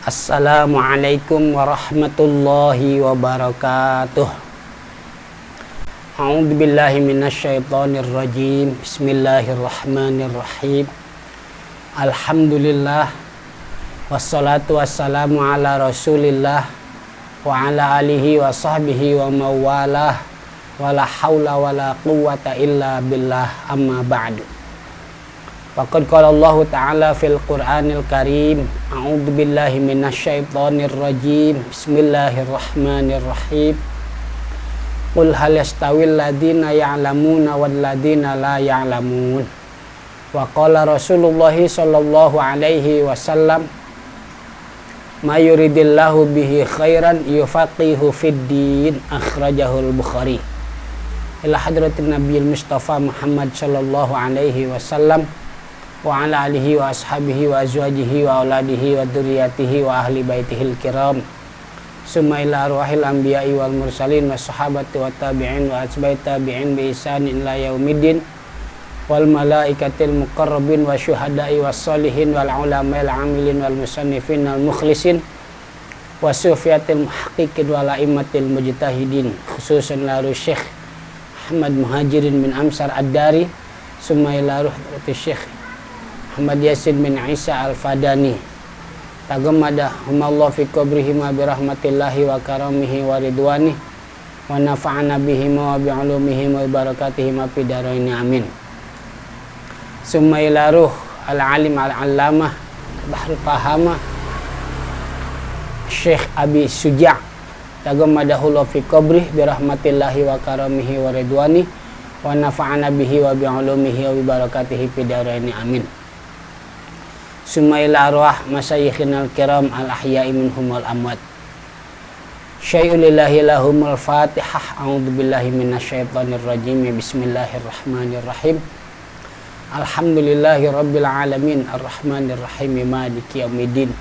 Assalamualaikum warahmatullahi wabarakatuh. A'udzubillahi minasyaitonirrajim. Bismillahirrahmanirrahim. Alhamdulillah. Wassalatu wassalamu ala rasulillah wa ala alihi wa sahbihi wa mawalah. Wala hawla wala quwwata illa billah, amma ba'du. Faqad qala Allah Ta'ala fil Qur'anil Karim. A'udzu billahi minasyaitonir rajim. Bismillahirrahmanirrahim. Qul hal yastawil ladzina ya'lamuna wal ladzina la ya'lamun. Wa qala Rasulullah sallallahu alaihi wasallam, ma yuridillahu bihi khairan yufaqihu fid din. Akhrajahul Bukhari. Ila hadratin Nabiyil Mustafa Muhammad sallallahu alaihi wasallam wa ala alihi wa ashabihi wa azwajihi wa auladihi wa dzurriyyatihi wa ahli baitihil kiram, summa ila arwahil anbiya'i wal mursalin wa sahabati wa tabi'in wa atba'i tabi'in bi ihsanin ila yaumiddin, wal malaikatil muqarrabin wa syuhada'i was solihin wal ulama'il amilin wal musannifin wal mukhlisin wa sufiyatil muhaqqiqin wal a'immatil mujtahidin, khususan laru Syekh Ahmad Muhajirin bin Amsar Ad-Dari, summa ila ruhati Syekh Muhammad Yasin bin Isa Al-Fadani, tagamada humallahu fi qabrihim wa birahmatillahi wa karamihi wa ridwani wa nafa'ana bihim wa bi'ulumihim wa barakatihim fi darain, amin. Summa ila ruh al-alim al-allamah bahrul fahamah Syekh Abi Suja', tagamada hullahu fi qabrih birahmatillahi wa karamihi wa ridwani wa nafa'ana bihi wa bi'ulumihi wa barakatihi fi darain, amin. Summa ila arwah masyayikhinal kiram al-ahya'i minhum wal amwat. Syai'un lillahi lahumul fatihah. A'udzu billahi minasyaitonir rajim. Bismillahirrahmanirrahim. Alhamdulillahi rabbil alamin arrahmanir rahim maliki yaumiddin.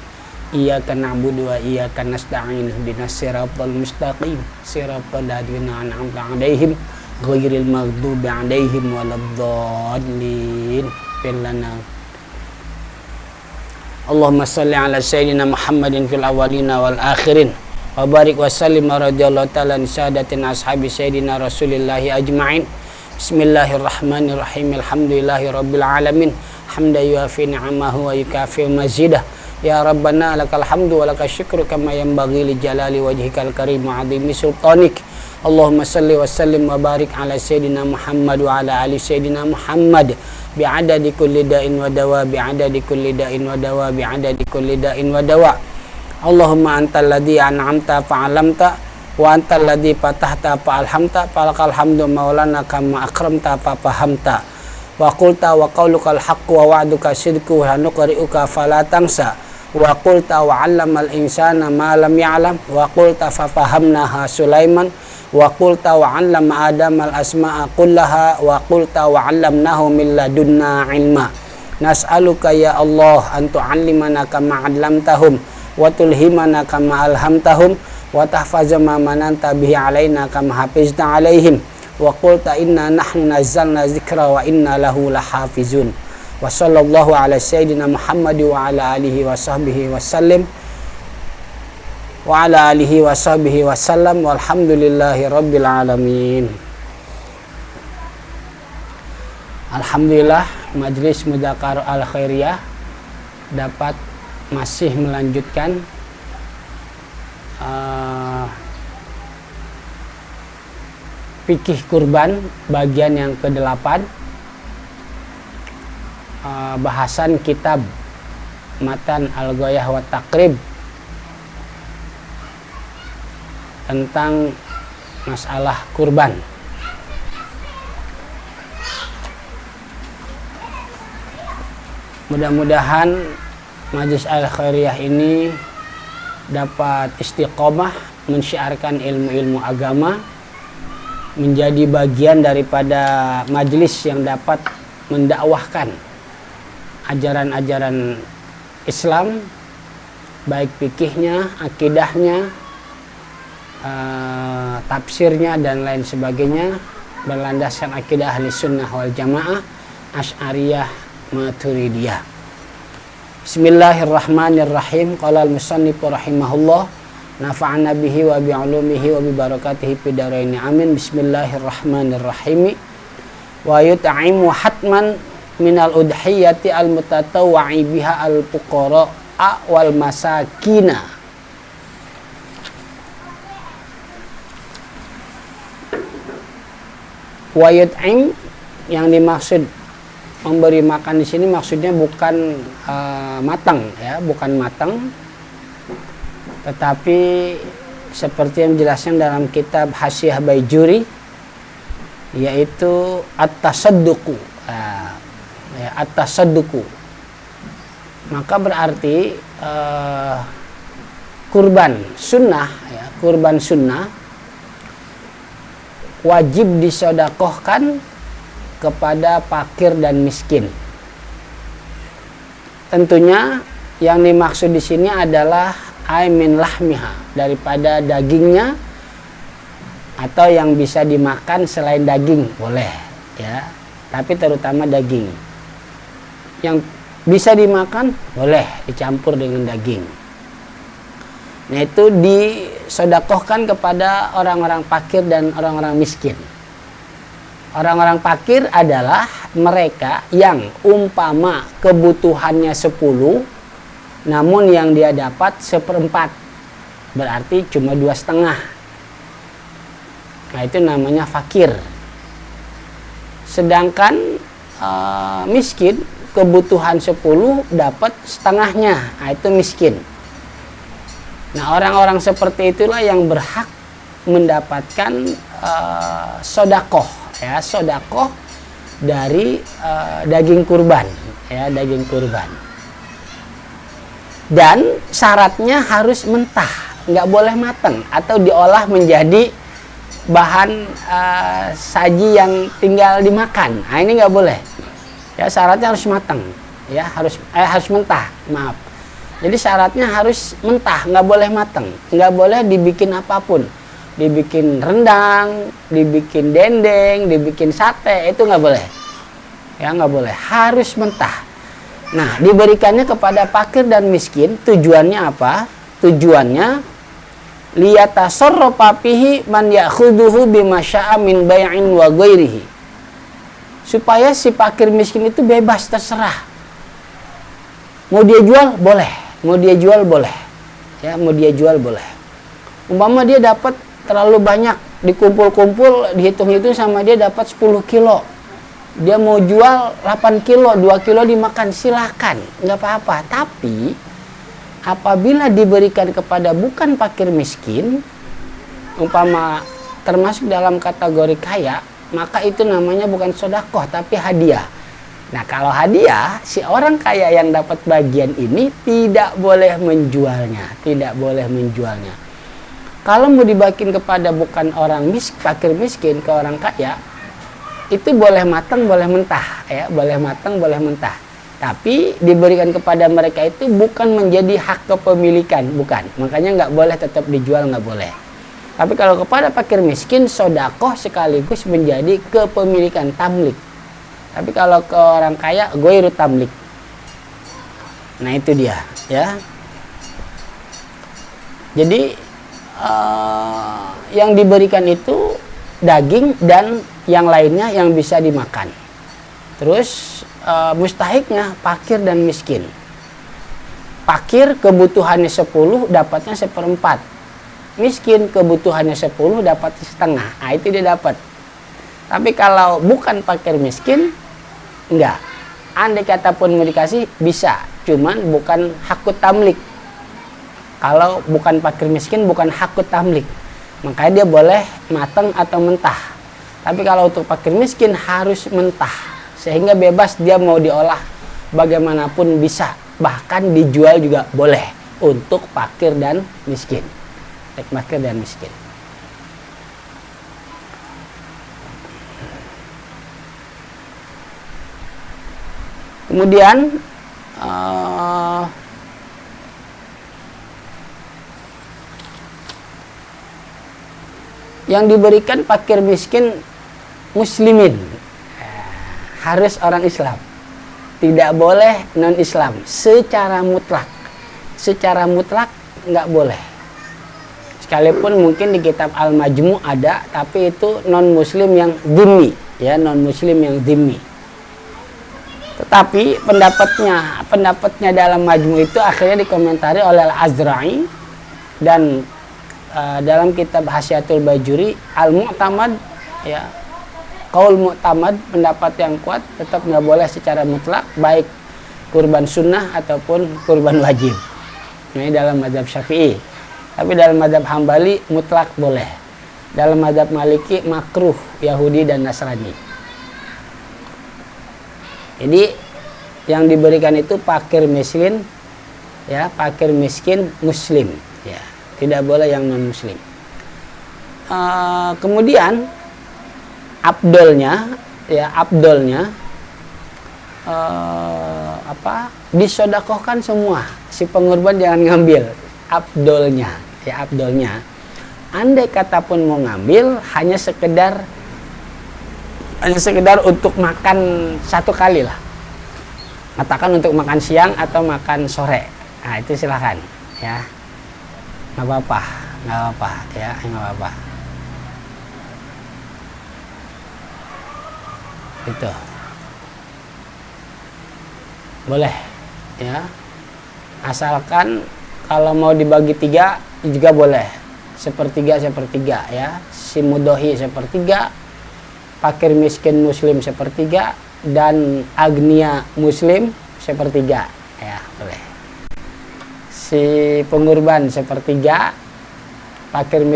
Iyyaka na'budu wa iyyaka nasta'in. Ihdinas siratal mustaqim. Siratal ladzina an'amta 'alaihim ghairil maghdubi 'alaihim waladdallin. Bilana Allahumma salli ala sayyidina Muhammadin fil awwalina wal akhirin wa barik wa sallim radhiyallahu ta'ala an sadatin ashabi sayyidina Rasulillahi ajma'in. Bismillahirrahmanirrahim. Alhamdulillahi rabbil alamin hamdan yuafi ni'amahu wa yukafi mazidah. Ya Rabbana lakal hamdu wa lakal syukru kama yanbaghi li jalali wajhikal karim wa 'azimi sultanik. Allahumma salli wa sallim wa barik ala sayyidina Muhammad wa ala ali sayyidina Muhammad bi'adadi kulli da'in wa dawa, bi'adadi kulli da'in wa dawa, bi'adadi kulli da'in wa dawa. Allahumma antal ladzi an'amta fa'alamta wa antal ladzi fatahta fa'alhamta, falakal hamdu maulana kama akramta fafahamta wa qulta wa qaulukal haqqu wa wa'duka sidqu wa nuqri'uka fala tansa wa qulta wa 'allamal insana ma lam ya'lam wa qulta fafahamnaha Sulaiman wa qulta wa 'allama Adam al-asma'a kullaha wa qulta wa 'allamnahu min ladunna 'ilma. Nas'aluka ya Allah an tu'allimana kama 'allamtahum wa tulhimana kama alhamtahum wa tahfaza ma mananta bihi 'alaina kama hafizta 'alaihim wa qulta inna nahnu nazzalna dzikra wa inna lahu lahafizun. Wa sallallahu ala sayyidina Muhammad wa ala alihi wa sahbihi wa sallim wa ala alihi wa sahbihi wa sallam walhamdulillahi rabbil alamin. Alhamdulillah, Majlis Mudzakarah Al-Khairiyah dapat masih melanjutkan fikih kurban bagian yang ke-8, bahasan kitab Matan Al-Ghayah wa Taqrib tentang masalah kurban. Mudah-mudahan Majlis Al-Khairiyah ini dapat istiqomah mensyiarkan ilmu-ilmu agama, menjadi bagian daripada majlis yang dapat mendakwahkan ajaran-ajaran Islam, baik fikihnya, akidahnya, tafsirnya dan lain sebagainya, berlandaskan akidah ahli sunnah wal jamaah, asy'ariyah, maturidiyah. Bismillahirrahmanirrahim. Qala al-musannifu rahimahullah, nafa'ana bihi wa bi'ulumihi wa bi barakatihi fid dharain. Amin. Bismillahirrahmanirrahim. Wa yut'imu hatman minal udhiyati al-mutatawwa'i biha al-fuqara wal masakina. Wa yut'im, yang dimaksud memberi makan di sini maksudnya bukan matang ya, bukan matang, tetapi seperti yang dijelaskan dalam kitab Hasyiah Baijuri, yaitu at-tasadduqu. At-tasadduqu, maka berarti kurban sunnah ya, kurban sunnah wajib disodakohkan kepada fakir dan miskin. Tentunya yang dimaksud di sini adalah min lahmiha, daripada dagingnya, atau yang bisa dimakan selain daging boleh ya, tapi terutama daging. Yang bisa dimakan boleh dicampur dengan daging. Nah, itu disodakohkan kepada orang-orang fakir dan orang-orang miskin. Orang-orang fakir adalah mereka yang umpama kebutuhannya 10, namun yang dia dapat 1/4, berarti cuma 2,5. Nah, itu namanya fakir. Sedangkan miskin, kebutuhan 10 dapat setengahnya, nah itu miskin. Nah, orang-orang seperti itulah yang berhak mendapatkan sodakoh ya, sodakoh dari daging kurban ya, daging kurban. Dan syaratnya harus mentah, nggak boleh matang atau diolah menjadi bahan saji yang tinggal dimakan. Nah, ini nggak boleh ya, syaratnya harus matang ya, harus mentah, maaf. Jadi syaratnya harus mentah, nggak boleh matang, nggak boleh dibikin apapun, dibikin rendang, dibikin dendeng, dibikin sate, itu nggak boleh ya, nggak boleh, harus mentah. Nah, diberikannya kepada fakir dan miskin, tujuannya apa? Tujuannya liyatasarrafa fihi man ya'khudhuhu bima syaa min bai'in wa ghairihi, supaya si fakir miskin itu bebas, terserah, mau dia jual boleh, mau dia jual boleh ya, mau dia jual boleh. Umpama dia dapat terlalu banyak, dikumpul-kumpul, dihitung-hitung sama dia dapat 10 kilo, dia mau jual 8 kilo, 2 kilo dimakan, silakan, nggak apa-apa. Tapi apabila diberikan kepada bukan fakir miskin, umpama termasuk dalam kategori kaya, maka itu namanya bukan sodakoh tapi hadiah. Nah, kalau hadiah, si orang kaya yang dapat bagian ini tidak boleh menjualnya, tidak boleh menjualnya. Kalau mau dibagiin kepada bukan orang fakir miskin ke orang kaya, itu boleh matang, boleh mentah ya, boleh matang, boleh mentah. Tapi diberikan kepada mereka itu bukan menjadi hak kepemilikan, bukan. Makanya nggak boleh tetap dijual, nggak boleh. Tapi kalau kepada fakir miskin, sodakoh sekaligus menjadi kepemilikan, tamlik. Tapi kalau ke orang kaya, ghairu tamlik. Nah, itu dia ya. Jadi yang diberikan itu daging dan yang lainnya yang bisa dimakan. Terus mustahiknya fakir dan miskin. Fakir kebutuhannya 10, dapatnya 1/4. Miskin kebutuhannya 10, dapat setengah. Nah, itu dia dapat. Tapi kalau bukan fakir miskin, enggak. Andai kata pun mau dikasih bisa, cuman bukan hakut tamlik. Kalau bukan fakir miskin, bukan hakut tamlik, makanya dia boleh matang atau mentah. Tapi kalau untuk fakir miskin harus mentah, sehingga bebas, dia mau diolah bagaimanapun bisa, bahkan dijual juga boleh untuk fakir dan miskin. Fakir dan miskin. Kemudian yang diberikan fakir miskin muslimin, harus orang Islam tidak boleh non Islam secara mutlak. Secara mutlak nggak boleh. Sekalipun mungkin di kitab Al-Majmu' ada, tapi itu non muslim yang dhimmi, ya, non muslim yang dhimmi. Tetapi pendapatnya dalam Majmu' itu akhirnya dikomentari oleh Al-Azra'i, dan dalam kitab Hasyiatul Bajuri Al-Mu'tamad, ya, qaul mu'tamad, pendapat yang kuat, tetap nggak boleh secara mutlak, baik kurban sunnah ataupun kurban wajib. Ini dalam mazhab Syafi'i. Tapi dalam mazhab Hambali mutlak boleh. Dalam mazhab Maliki makruh Yahudi dan Nasrani. Jadi yang diberikan itu fakir miskin, ya, fakir miskin muslim, ya, tidak boleh yang non muslim. Kemudian abdolnya, ya, abdolnya disodakohkan semua, si pengorban jangan ngambil abdolnya, ya, abdolnya. Andai kata pun mau ngambil, hanya sekedar untuk makan satu kali lah, katakan untuk makan siang atau makan sore, nah itu silahkan, ya, nggak apa-apa, ya, nggak apa-apa. Itu boleh, ya, asalkan kalau mau dibagi 3 juga boleh, sepertiga, ya, si mudohi sepertiga, fakir miskin muslim sepertiga, dan agnia muslim sepertiga, ya, boleh. Si pengurban sepertiga, fakir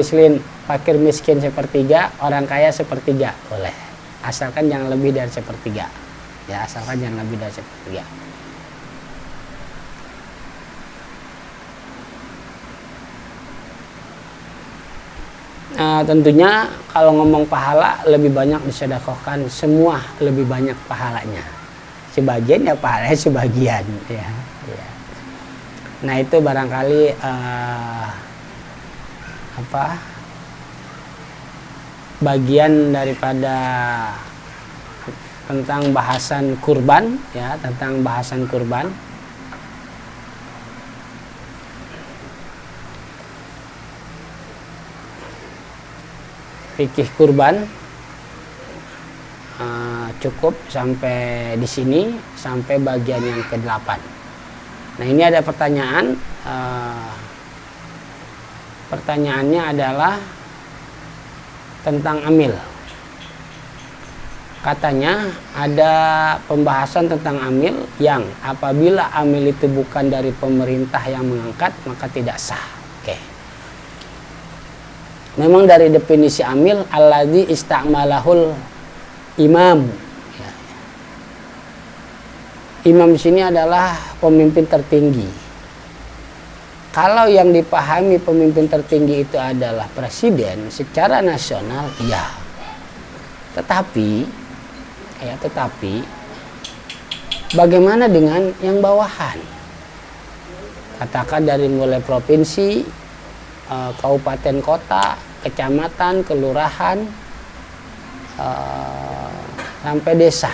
miskin sepertiga, orang kaya sepertiga, boleh, asalkan jangan lebih dari sepertiga, ya, asalkan jangan lebih dari sepertiga. Tentunya kalau ngomong pahala, lebih banyak disedekahkan, semua lebih banyak pahalanya. Sebagian ya pahalanya sebagian, ya. Nah itu barangkali bagian daripada tentang bahasan kurban, ya, tentang bahasan kurban. Fikih kurban cukup sampai di sini, sampai bagian yang ke-8. Nah ini ada pertanyaan, pertanyaannya adalah tentang amil. Katanya ada pembahasan tentang amil yang apabila amil itu bukan dari pemerintah yang mengangkat, maka tidak sah. Memang dari definisi amil, alladzi ista'malahul imam, ya. Imam di sini adalah pemimpin tertinggi. Kalau yang dipahami pemimpin tertinggi itu adalah presiden secara nasional, ya. Tetapi bagaimana dengan yang bawahan? Katakan dari mulai provinsi, kabupaten kota, kecamatan, kelurahan, sampai desa,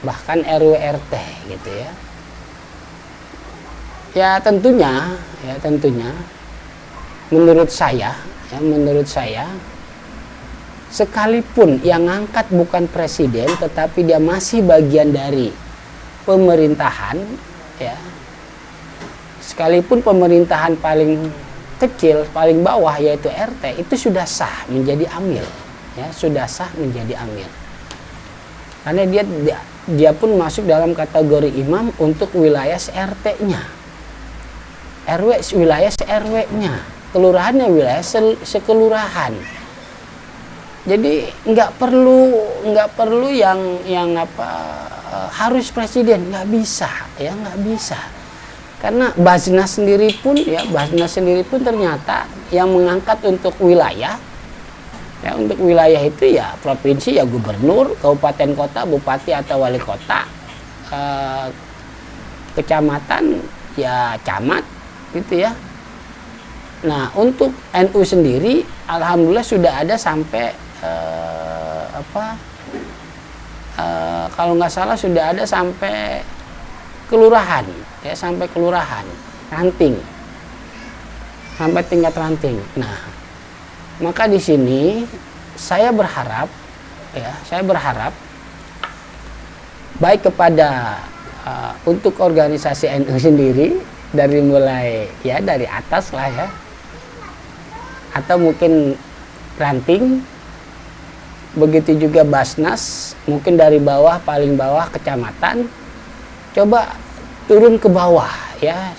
bahkan RW RT, gitu ya. Ya tentunya menurut saya, sekalipun yang ngangkat bukan presiden, tetapi dia masih bagian dari pemerintahan, ya, sekalipun pemerintahan paling kecil, paling bawah yaitu RT, itu sudah sah menjadi amil, ya, sudah sah menjadi amil, karena dia pun masuk dalam kategori imam untuk wilayah RT-nya, RW wilayah RW-nya, kelurahannya wilayah sekelurahan. Jadi nggak perlu yang harus presiden, nggak bisa, ya, nggak bisa. Karena Basnas sendiri pun ternyata yang mengangkat untuk wilayah, ya, untuk wilayah itu ya provinsi, ya gubernur, kabupaten kota, bupati atau wali kota, kecamatan, ya camat, gitu ya. Nah untuk NU sendiri, alhamdulillah sudah ada sampai kalau nggak salah sudah ada sampai kelurahan, ya, sampai kelurahan, ranting, sampai tingkat ranting. Nah, maka di sini saya berharap, ya, baik kepada untuk organisasi NU sendiri, dari mulai ya dari atas lah ya, atau mungkin ranting, begitu juga Basnas, mungkin dari bawah, paling bawah kecamatan, coba turun ke bawah ya,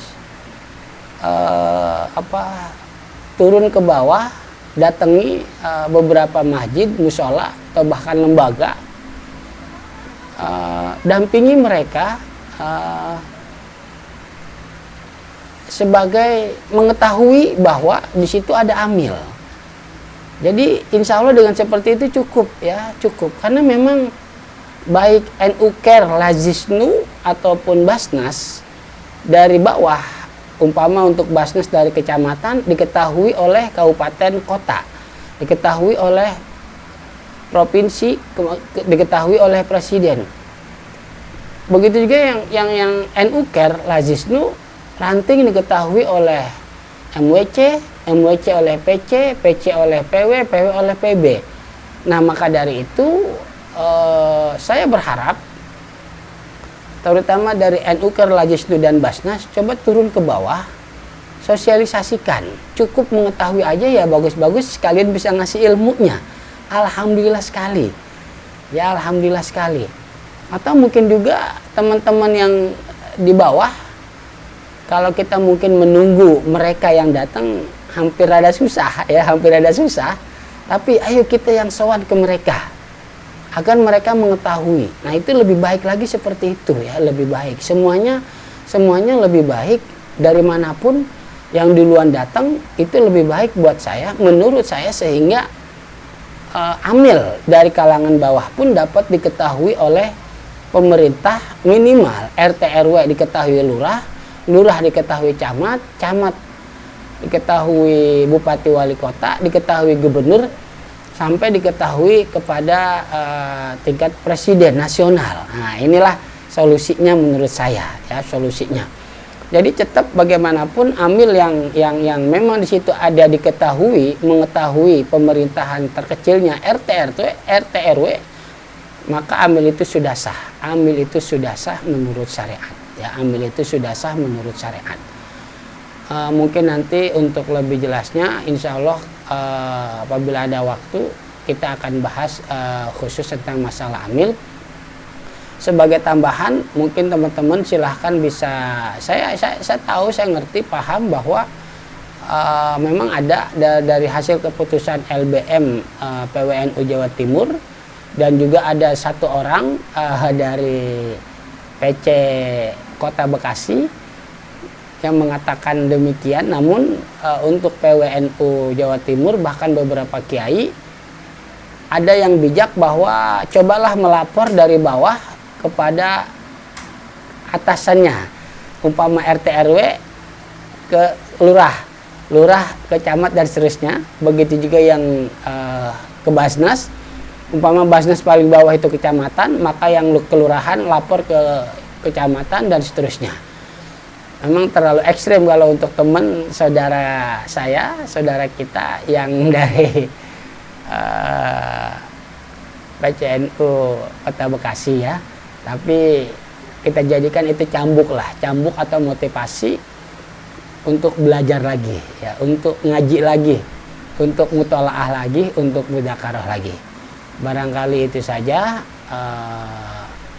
turun ke bawah, datangi beberapa masjid, musola, atau bahkan lembaga, dampingi mereka sebagai mengetahui bahwa di situ ada amil. Jadi insya Allah dengan seperti itu cukup ya, cukup, karena memang baik NU Care, Lazisnu ataupun Basnas dari bawah, umpama untuk Basnas dari kecamatan diketahui oleh kabupaten kota, diketahui oleh provinsi, diketahui oleh presiden. Begitu juga yang NU Care, Lazisnu, ranting diketahui oleh MWC, MWC oleh PC, PC oleh PW, PW oleh PB. Nah, maka dari itu saya berharap terutama dari NU Care, Lazisnu dan Basnas coba turun ke bawah, sosialisasikan. Cukup mengetahui aja ya bagus-bagus, sekalian bisa ngasih ilmunya. Alhamdulillah sekali. Ya, alhamdulillah sekali. Atau mungkin juga teman-teman yang di bawah, kalau kita mungkin menunggu mereka yang datang hampir ada susah ya, hampir ada susah. Tapi ayo kita yang sowan ke mereka agar mereka mengetahui. Nah, itu lebih baik lagi seperti itu ya, lebih baik. Semuanya lebih baik dari manapun yang duluan datang itu lebih baik buat saya, menurut saya, sehingga amil dari kalangan bawah pun dapat diketahui oleh pemerintah, minimal RT RW diketahui lurah, lurah diketahui camat, camat diketahui bupati wali kota, diketahui gubernur, sampai diketahui kepada tingkat presiden nasional. Nah, inilah solusinya menurut saya ya, solusinya. Jadi tetap bagaimanapun amil yang memang di situ ada diketahui, mengetahui pemerintahan terkecilnya RT RW, maka amil itu sudah sah. Amil itu sudah sah menurut syariat. Ya, amil itu sudah sah menurut syariat. Mungkin nanti untuk lebih jelasnya, insya Allah apabila ada waktu kita akan bahas khusus tentang masalah amil. Sebagai tambahan, mungkin teman-teman silahkan bisa, saya tahu, saya ngerti, paham bahwa memang ada dari hasil keputusan LBM PWNU Jawa Timur, dan juga ada satu orang dari PC Kota Bekasi yang mengatakan demikian. Namun untuk PWNU Jawa Timur, bahkan beberapa kiai, ada yang bijak bahwa cobalah melapor dari bawah kepada atasannya, umpama RT RW ke lurah ke camat dan seterusnya. Begitu juga yang ke Basnas, umpama Basnas paling bawah itu kecamatan, maka yang kelurahan lapor ke kecamatan dan seterusnya. Memang terlalu ekstrim kalau untuk teman saudara saya, saudara kita yang dari PCNU Kota Bekasi ya. Tapi kita jadikan itu cambuk lah, cambuk atau motivasi untuk belajar lagi ya, untuk ngaji lagi, untuk mutolaah lagi, untuk mudzakarah lagi. Barangkali itu saja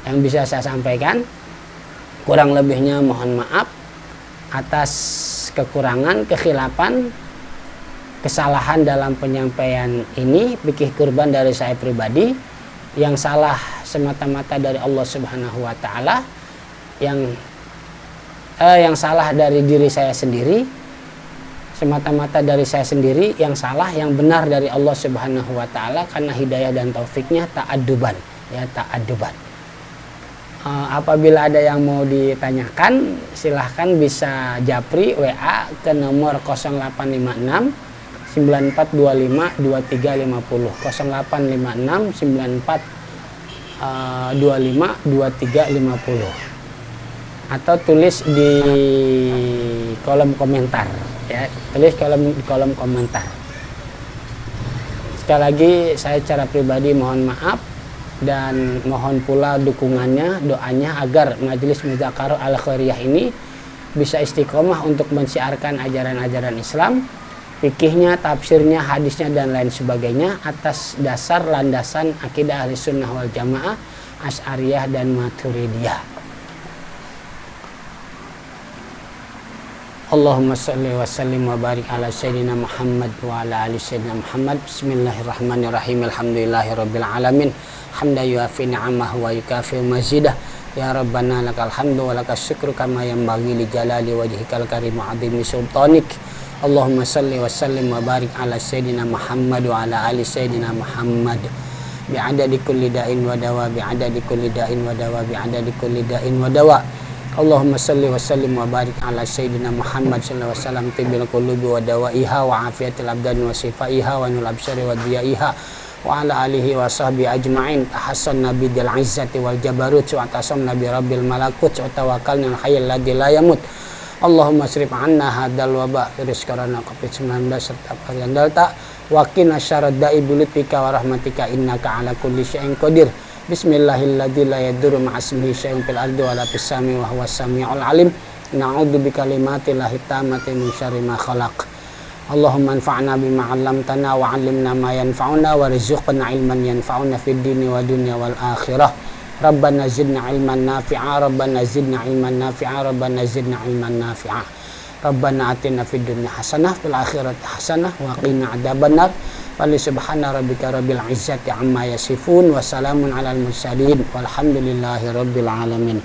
yang bisa saya sampaikan. Kurang lebihnya mohon maaf atas kekurangan, kekhilafan, kesalahan dalam penyampaian ini. Fikih kurban dari saya pribadi, yang salah semata-mata dari Allah Subhanahu wa taala, yang salah dari diri saya sendiri, semata-mata dari saya sendiri, yang salah, yang benar dari Allah Subhanahu wa taala, karena hidayah dan taufiknya ta'adduban ya, ta'adduban. Apabila ada yang mau ditanyakan, silahkan bisa japri WA ke nomor 0856 9425 2350, 0856 94 25 23 50, atau tulis di kolom komentar ya, tulis di kolom komentar. Sekali lagi saya secara pribadi mohon maaf dan mohon pula dukungannya, doanya agar Majelis Mudzakarah Al Khairiyah ini bisa istiqomah untuk mensiarkan ajaran-ajaran Islam, fikihnya, tafsirnya, hadisnya dan lain sebagainya atas dasar landasan akidah ahli sunnah wal jamaah, Asy'ariyah dan Maturidiyah. Allahumma sholli wa sallim wa barik ala sayyidina Muhammad wa ala ali sayyidina Muhammad. Bismillahirrahmanirrahim. Alhamdulillahirabbil alamin. Hamdan yuafi ni'amahu wa yukafi mazidah. Ya Rabbana lakal hamdu wa lakas syukru kama yanbaghi li jalali wajhikal karim wa 'azimi sultanik. Allahumma salli wa sallim wa barik ala sayyidina Muhammad wa ala ali sayyidina Muhammad. Bi'adadi kulli da'in wa dawa, bi'adadi kulli da'in wa dawa, bi'adadi kulli da'in wa dawa. Allahumma salli wa sallim wa barik ala sayyidina Muhammad sallallahu alaihi wasallam, tibbil qulubi wa dawaiha wa afiyatil abdani wa sifaiha wa nul absari wa diyaiha wa ala alihi wa sahbihi ajma'in. Tahassan nabi dil izzati wal jabarut wa tasam nabi rabbil malakut wa tawakkalna al hayyul ladzi la yamut. Allahumma srif anna hadal waba virus corona covid-19 serta varian delta wa qina syarrad da'i bilutika wa rahmatika innaka ala kulli syai'in qadir. Bismillahilladzi la yadurru ma'asmihi syai'un fil ardi wa la fis sami wa huwas samiul alim. Na'udzu bikalimati llahi tammati min syarri ma khalaq. Allahumma anfa'na bima 'allamtana wa 'allimna ma yanfa'una warzuqna 'ilman yanfa'una fid dini wa dunya wal akhirah. Rabbana zidna 'ilman nafi'a, Rabbana zidna 'ilman nafi'a, Rabbana zidna 'ilman nafi'a. Rabbana atina fid dunya hasanah fil akhirati hasanah wa qina adzabannar. Fali subhana rabbika rabbil izzati amma yasifun wa salamun alal mursalin walhamdulillahi rabbil alamin.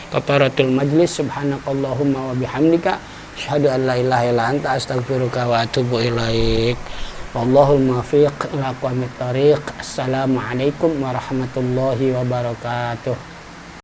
Kafaratul majlis, subhanakallahumma wa bihamdika asyhadu an la ilaha illa anta astaghfiruka wa atubu ilaik. Wallahul muwaffiq ila aqwamit thoriq. Assalamualaikum warahmatullahi wabarakatuh.